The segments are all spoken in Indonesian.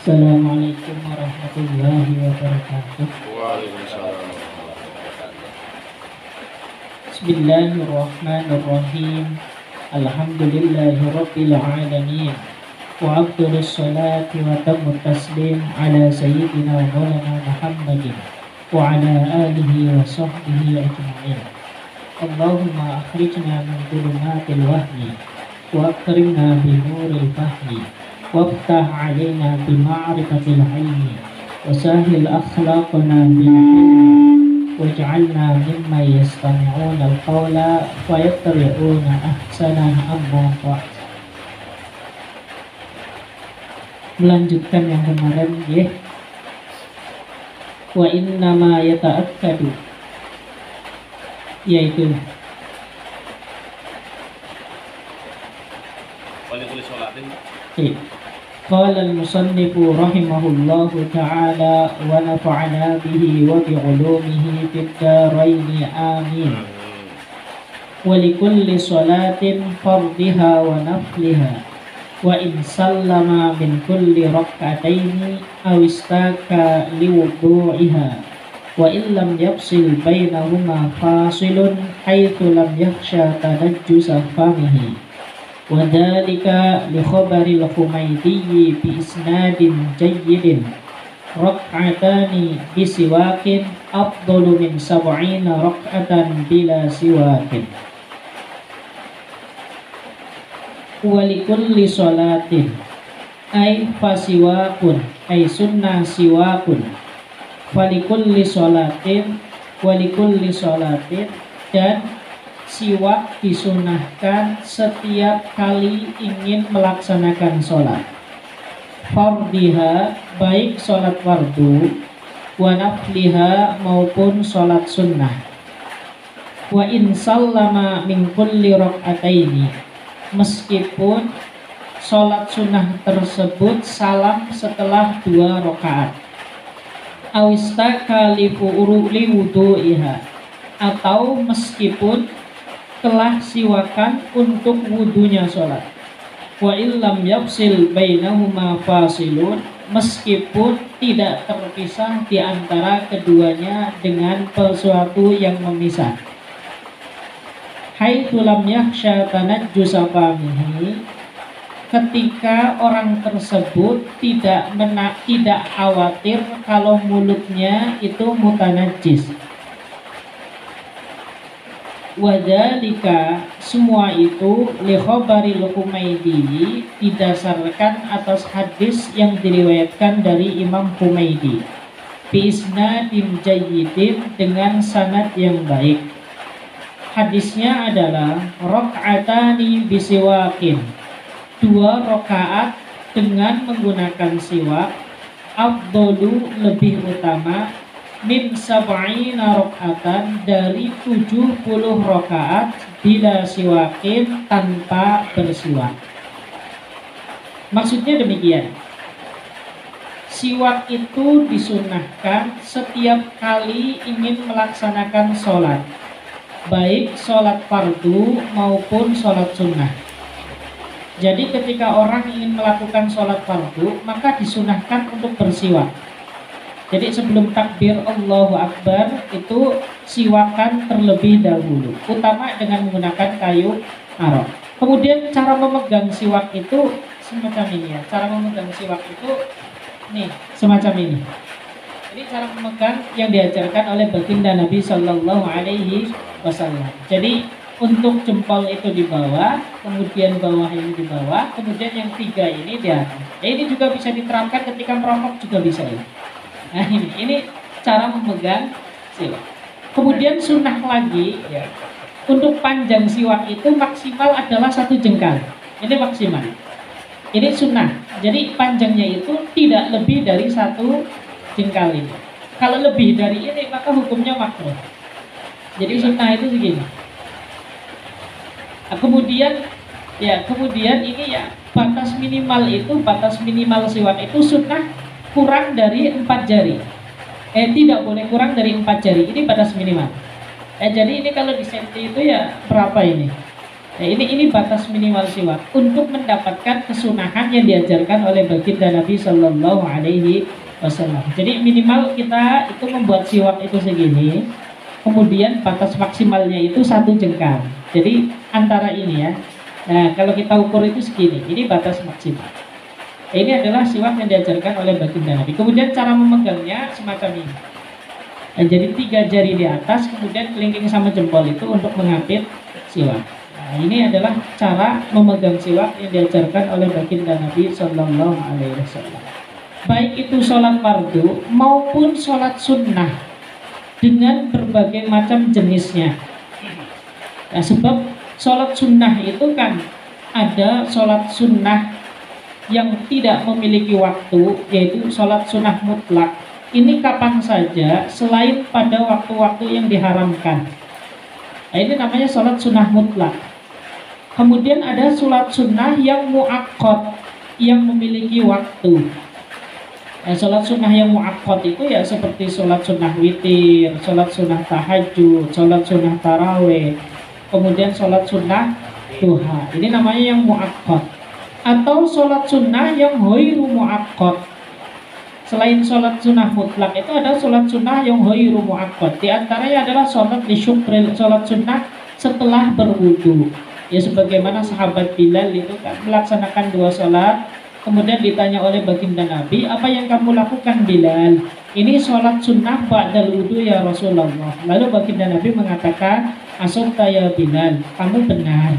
Assalamualaikum warahmatullahi wabarakatuh. Waalaikumsalam. Bismillahirrahmanirrahim. Alhamdulillahirabbil alamin. Wa afdhalus salati wa tammut taslim ala sayyidina wa maulana Muhammadin wa ala alihi wa sahbihi ajma'in. Allahumma akhrijna min dhulumatil wahyi wa akrimna bi nuril fahmi waftah alaina bi ma'rifatil ilmi wa sahhil akhlaqana bil ilmi waj'alna mimman yastami'una al-qawla wa yattabi'una ahsana amma ba'd. Melanjutkan yang kemarin ya. Wa innama yata'akkadu, yaitu qala al-musannifu rahimahullahu ta'ala wa nafa'ana bihi wa bi'ulumihi fid dharaini amin. Wa likulli salatin fardiha wa nafliha wa in sallama min kulli rak'ataini aw istaka liwudu'iha wa in lam yafsil bainahuma fasilun haitsu lam yakhsha tanajjusa famihi. Wadhalika li khabaril Humaydi bi isnadin jayyidin rak'atani bi siwakin afdalu min sab'ina rak'atan bila siwakin. Walikulli sholatin ay fasiwakun ay sunnah siwakun. Walikulli sholatin dan siwak disunahkan setiap kali ingin melaksanakan sholat. Fardiha baik sholat fardu, wa nafliha maupun sholat sunnah. Wa in sallama min kulli rak'ataini, meskipun sholat sunnah tersebut salam setelah 2 rakaat. Awistaka li wudu'iha, atau meskipun telah siwakan untuk wudunya sholat. Wa illam yafsil bainahuma fasilun, meskipun tidak terpisah di antara keduanya dengan sesuatu yang memisah. Haitsu lam yakhsha tanajjusa famihi, ketika orang tersebut tidak khawatir kalau mulutnya itu mutanajjis. Wadhalika, semua itu li khabaril Humaydi, didasarkan atas hadis yang diriwayatkan dari Imam Humaydi bi isnadin jayyidin, dengan sanad yang baik. Hadisnya adalah rak'atani bisiwakin, 2 rakaat dengan menggunakan siwak, afdalu lebih utama, min sab'ina rak'atan dari 70 rakaat bila siwakin tanpa bersiwak. Maksudnya demikian, siwak itu disunahkan setiap kali ingin melaksanakan sholat, baik sholat fardu maupun sholat sunnah. Jadi ketika orang ingin melakukan sholat fardu, maka disunahkan untuk bersiwak. Jadi sebelum takbir Allahu Akbar itu siwakan terlebih dahulu, utama dengan menggunakan kayu arok. Kemudian cara memegang siwak itu semacam ini ya. Cara memegang siwak itu nih, semacam ini. Ini cara memegang yang diajarkan oleh baginda Nabi Sallallahu Alaihi Wasallam. Jadi untuk jempol itu di bawah, kemudian bawah ini di bawah, kemudian yang 3 ini di atas. Ini juga bisa diterapkan ketika merokok juga bisa ya. Nah ini cara memegang siwak. Kemudian sunnah lagi ya, untuk panjang siwak itu maksimal adalah 1 jengkal. Ini maksimal. Ini sunnah. Jadi panjangnya itu tidak lebih dari 1 jengkal ini. Kalau lebih dari ini maka hukumnya makruh. Jadi sunnah itu segini. Nah, kemudian ini ya batas minimal siwak itu sunnah kurang dari 4 jari. Tidak boleh kurang dari 4 jari. Ini batas minimal. Jadi ini kalau di senti itu ya berapa ini? Nah, ini batas minimal siwak untuk mendapatkan kesunahan yang diajarkan oleh baginda Nabi Shallallahu Alaihi Wasallam. Jadi minimal kita itu membuat siwak itu segini, kemudian batas maksimalnya itu 1 jengkal. Jadi antara ini ya. Nah, kalau kita ukur itu segini, ini batas maksimal. Nah, ini adalah siwak yang diajarkan oleh baginda Nabi. Kemudian cara memegangnya semacam ini. Nah, jadi 3 jari di atas, kemudian kelingking sama jempol itu untuk mengapit siwak. Nah, ini adalah cara memegang siwak yang diajarkan oleh baginda Nabi Sallallahu Alaihi Wasallam. Baik itu sholat fardu maupun sholat sunnah dengan berbagai macam jenisnya. Nah, sebab sholat sunnah itu kan ada sholat sunnah yang tidak memiliki waktu, yaitu sholat sunnah mutlak. Ini kapan saja selain pada waktu-waktu yang diharamkan. Nah, ini namanya sholat sunnah mutlak. Kemudian ada sholat sunnah yang mu'akkad, yang memiliki waktu. Nah, sholat sunnah yang mu'akkad itu ya seperti sholat sunnah witir, sholat sunnah tahajud, sholat sunnah taraweh, kemudian sholat sunnah duha. Ini namanya yang mu'akkad. Atau sholat sunnah yang ghairu mu'akkad. Selain sholat sunnah mutlak itu ada sholat sunnah yang ghairu mu'akkad. Di antaranya adalah sholat lisyukril, sholat sunnah setelah berwudu. Ya sebagaimana sahabat Bilal itu kan melaksanakan 2 sholat, kemudian ditanya oleh baginda Nabi, apa yang kamu lakukan Bilal? Ini sholat sunnah ba'dal wudu ya Rasulullah. Lalu baginda Nabi mengatakan, asabta ya Bilal, kamu benar.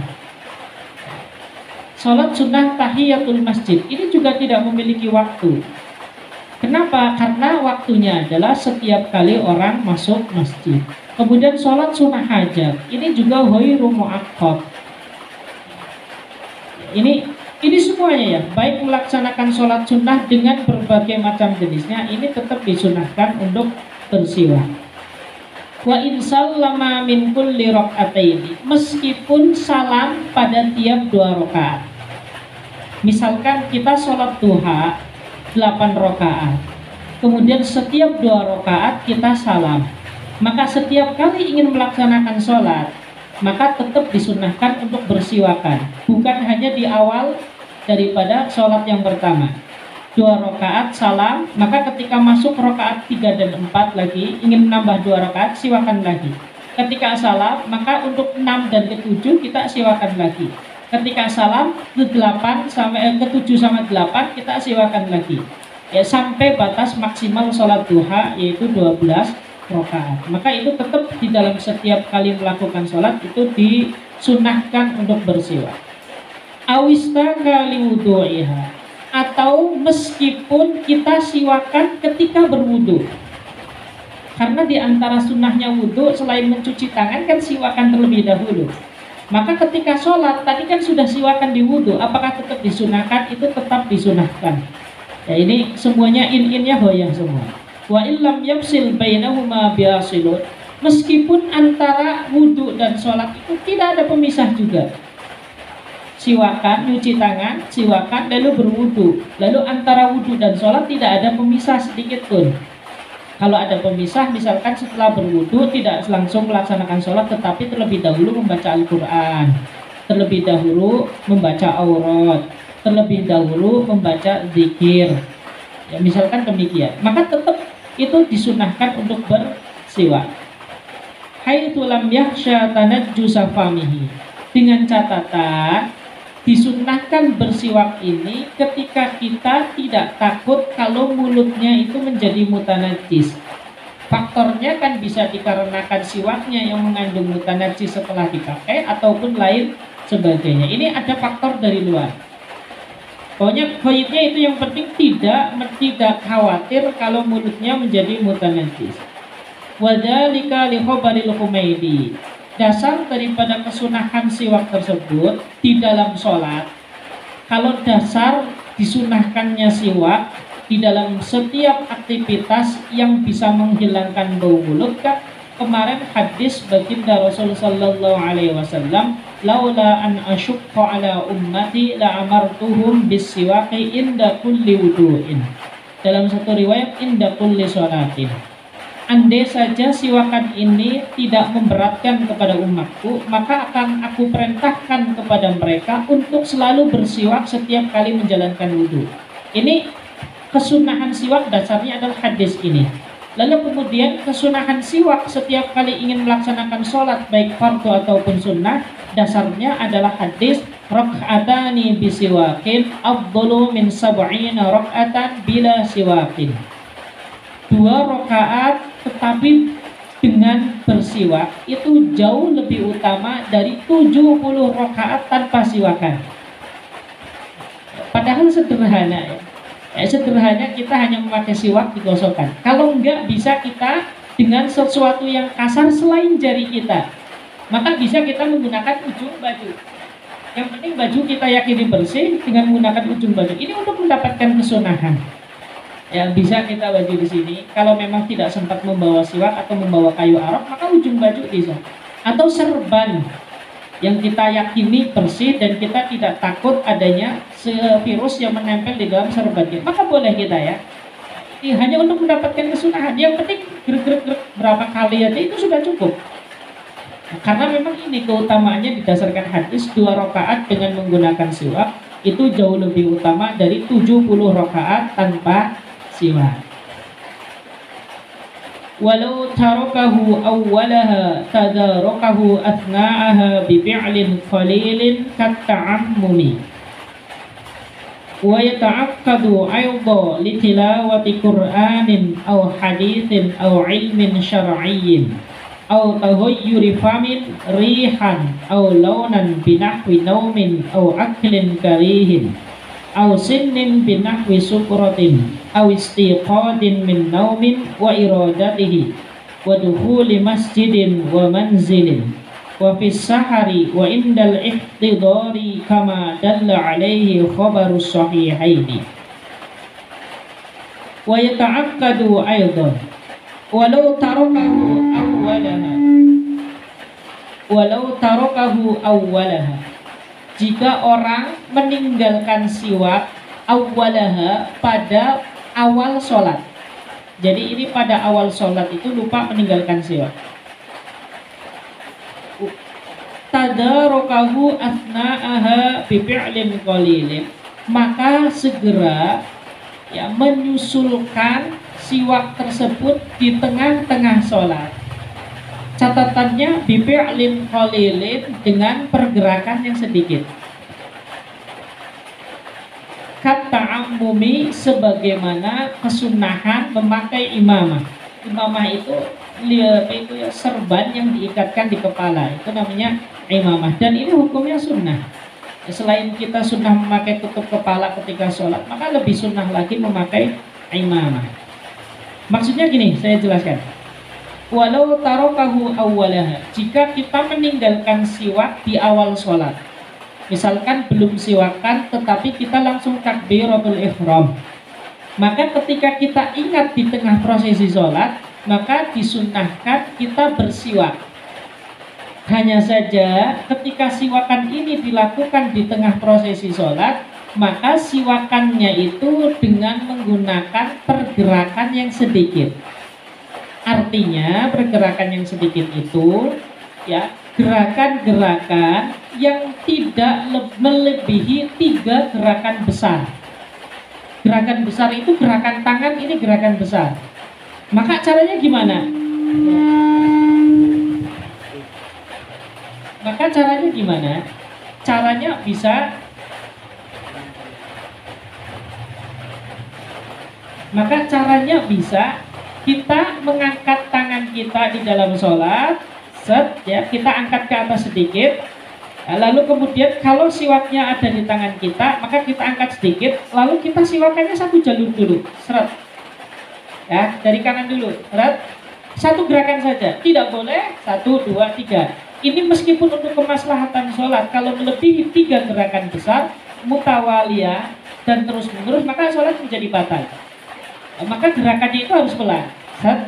Sholat sunnah tahiyatul masjid ini juga tidak memiliki waktu. Kenapa? Karena waktunya adalah setiap kali orang masuk masjid. Kemudian sholat sunnah hajat ini juga ghairu mu'akkad. Ini semuanya ya, baik melaksanakan sholat sunnah dengan berbagai macam jenisnya, ini tetap disunahkan untuk bersiwak. Wa insallama min kulli raka'ataini, meskipun salam pada tiap 2 rakaat. Misalkan kita sholat duha 8 rakaat, kemudian setiap 2 rakaat kita salam, maka setiap kali ingin melaksanakan sholat, maka tetap disunahkan untuk bersiwakan, bukan hanya di awal daripada sholat yang pertama. 2 rakaat salam, maka ketika masuk rakaat 3 dan 4 lagi ingin menambah 2 rakaat, siwakan lagi. Ketika salam, maka untuk 6 dan ke-7 kita siwakan lagi. Ketika salam ke-8 sampai ke-7 sama 8 kita siwakan lagi. Ya sampai batas maksimal sholat duha yaitu 12 rakaat. Maka itu tetap di dalam setiap kali melakukan sholat itu disunahkan untuk bersiwak. Awista kali wudu'iha, atau meskipun kita siwakan ketika berwudu. Karena di antara sunnahnya wudu selain mencuci tangan kan siwakan terlebih dahulu. Maka ketika sholat tadi kan sudah siwakan di wudu, apakah tetap disunahkan? Itu tetap disunahkan. Ya ini semuanya in-innya hoyang semua. Wa illam yafsil bainahuma biasilun, meskipun antara wudu dan sholat itu tidak ada pemisah juga. Siwakan, nyuci tangan, siwakan, lalu berwudu. Lalu antara wudu dan sholat tidak ada pemisah sedikit pun. Kalau ada pemisah, misalkan setelah berwudu tidak langsung melaksanakan sholat, tetapi terlebih dahulu membaca Al-Quran, terlebih dahulu membaca aurat, terlebih dahulu membaca zikir. Ya, misalkan demikian, maka tetap itu disunahkan untuk bersiwak. Haitsu lam yakhsha tanajjusa famihi, dengan catatan disunahkan bersiwak ini ketika kita tidak takut kalau mulutnya itu menjadi mutanajis. Faktornya kan bisa dikarenakan siwaknya yang mengandung mutanajis setelah dipakai ataupun lain sebagainya. Ini ada faktor dari luar. Pokoknya khawatirnya itu yang penting tidak khawatir kalau mulutnya menjadi mutanajis. Wadzalika li khabaril Humaidi. Dasar daripada kesunahan siwak tersebut di dalam sholat, kalau dasar disunahkannya siwak di dalam setiap aktivitas yang bisa menghilangkan bau mulut, kan kemarin hadis baginda Rasul sallallahu alaihi wasallam, laula an asyqa ala ummati la amartuhum bisiwaki inda kulli wudu'in. Dalam satu riwayat inda kulli sholatin. andai saja siwakan ini tidak memberatkan kepada umatku, maka akan aku perintahkan kepada mereka untuk selalu bersiwak setiap kali menjalankan wudhu. Ini kesunahan siwak dasarnya adalah hadis ini. Lalu kemudian kesunahan siwak setiap kali ingin melaksanakan sholat baik fardu ataupun sunnah, dasarnya adalah hadis rak'atani bisiwakin afdalu min sab'ina rak'atan bila siwakin. 2 rakaat tetapi dengan bersiwak itu jauh lebih utama dari 70 rakaat tanpa siwakan. Padahal sederhana ya. Sederhana kita hanya memakai siwak digosokkan. Kalau enggak bisa kita dengan sesuatu yang kasar selain jari kita, maka bisa kita menggunakan ujung baju. Yang penting baju kita yakini bersih dengan menggunakan ujung baju. Ini untuk mendapatkan kesunahan. Ya, bisa kita baju di sini. Kalau memang tidak sempat membawa siwak atau membawa kayu arok, maka ujung baju bisa. Atau serban yang kita yakini bersih dan kita tidak takut adanya virus yang menempel di dalam serban kita, maka boleh kita ya. Ini hanya untuk mendapatkan kesunahan. Yang penting gerak-gerak berapa kali aja itu sudah cukup. Nah, karena memang ini keutamaannya didasarkan hadis 2 rakaat dengan menggunakan siwak itu jauh lebih utama dari 70 rakaat tanpa siwak. Walau tarakahu awwalaha tadarakahu athna'aha bifi'lin qalilin katta'ammumi wa yata'akkadu ayda litilawati qur'anin aw hadithin aw ilmin syar'iyyin aw taghayyuri famin rihan aw launan binahwi naumin aw aklin karihin aw sinnin binahwi sukuratin aw istiqadin min naumin wa iradatihi wa dukhuli masjidin wa manzilin wa fis sahari wa indal ihtidari kama dalla alaihi khabarus sahihaini. Wa yata'akkadu aydan walau tarakahu awwalaha jika orang meninggalkan siwak awwalaha pada awal sholat. Jadi ini pada awal sholat itu lupa meninggalkan siwak. Tadarakahu athna'aha bifi'lin qalilin, maka segera ya menyusulkan siwak tersebut di tengah-tengah sholat. Catatannya bifi'lin qalilin, dengan pergerakan yang sedikit. Katta'ammumi, sebagaimana kesunahan memakai imamah. Imamah itu ya, serban yang diikatkan di kepala, itu namanya imamah. Dan ini hukumnya sunnah. Selain kita sunnah memakai tutup kepala ketika sholat, maka lebih sunnah lagi memakai imamah. Maksudnya gini, saya jelaskan. Walau tarakahu awwalaha, jika kita meninggalkan siwak di awal sholat, misalkan belum siwakan tetapi kita langsung takbiratul ihram, maka ketika kita ingat di tengah prosesi sholat, maka disunnahkan kita bersiwak. Hanya saja ketika siwakan ini dilakukan di tengah prosesi sholat, maka siwakannya itu dengan menggunakan pergerakan yang sedikit. Artinya pergerakan yang sedikit itu ya gerakan-gerakan yang tidak melebihi 3 gerakan besar. Gerakan besar itu gerakan tangan, ini gerakan besar. Maka caranya gimana? Caranya bisa kita mengangkat tangan kita di dalam sholat, kita angkat ke atas sedikit, lalu kemudian kalau siwaknya ada di tangan kita, maka kita angkat sedikit, lalu kita siwakannya 1 jalur dulu, ya, dari kanan dulu, satu gerakan saja, tidak boleh 1, 2, 3. Ini meskipun untuk kemaslahatan sholat, kalau melebihi 3 gerakan besar, mutawaliyah dan terus menerus, maka sholat menjadi batal. Maka gerakannya itu harus pelan. 1,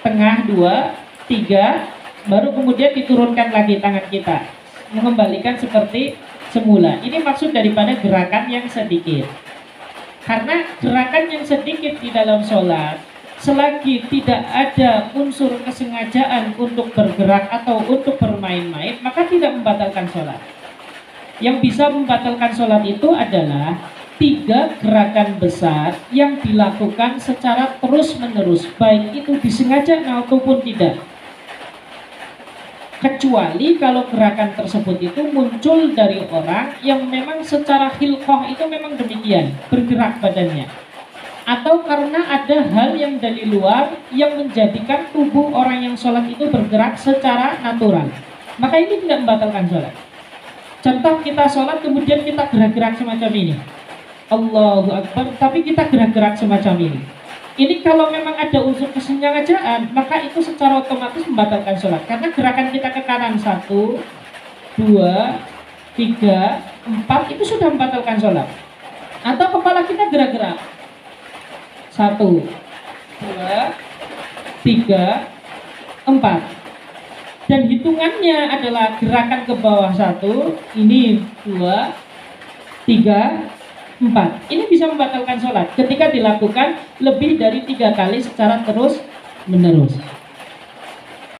tengah, 2, 3, baru kemudian diturunkan lagi tangan kita, mengembalikan seperti semula. Ini maksud daripada gerakan yang sedikit. Karena gerakan yang sedikit di dalam sholat selagi tidak ada unsur kesengajaan untuk bergerak atau untuk bermain-main, maka tidak membatalkan sholat. Yang bisa membatalkan sholat itu adalah 3 gerakan besar yang dilakukan secara terus-menerus, baik itu disengaja maupun tidak. Kecuali kalau gerakan tersebut itu muncul dari orang yang memang secara khilqah itu memang demikian, bergerak badannya. Atau karena ada hal yang dari luar yang menjadikan tubuh orang yang sholat itu bergerak secara natural, maka ini tidak membatalkan sholat. Contoh, kita sholat kemudian kita gerak-gerak semacam ini, Allahu Akbar, tapi kita gerak-gerak semacam ini. Ini kalau memang ada unsur kesengajaan, maka itu secara otomatis membatalkan sholat. Karena gerakan kita ke kanan 1, 2, 3, 4 itu sudah membatalkan sholat. Atau kepala kita gerak-gerak 1, 2, 3, 4. Dan hitungannya adalah gerakan ke bawah 1, ini 2, 3, 4. Ini bisa membatalkan sholat ketika dilakukan lebih dari 3 kali secara terus menerus.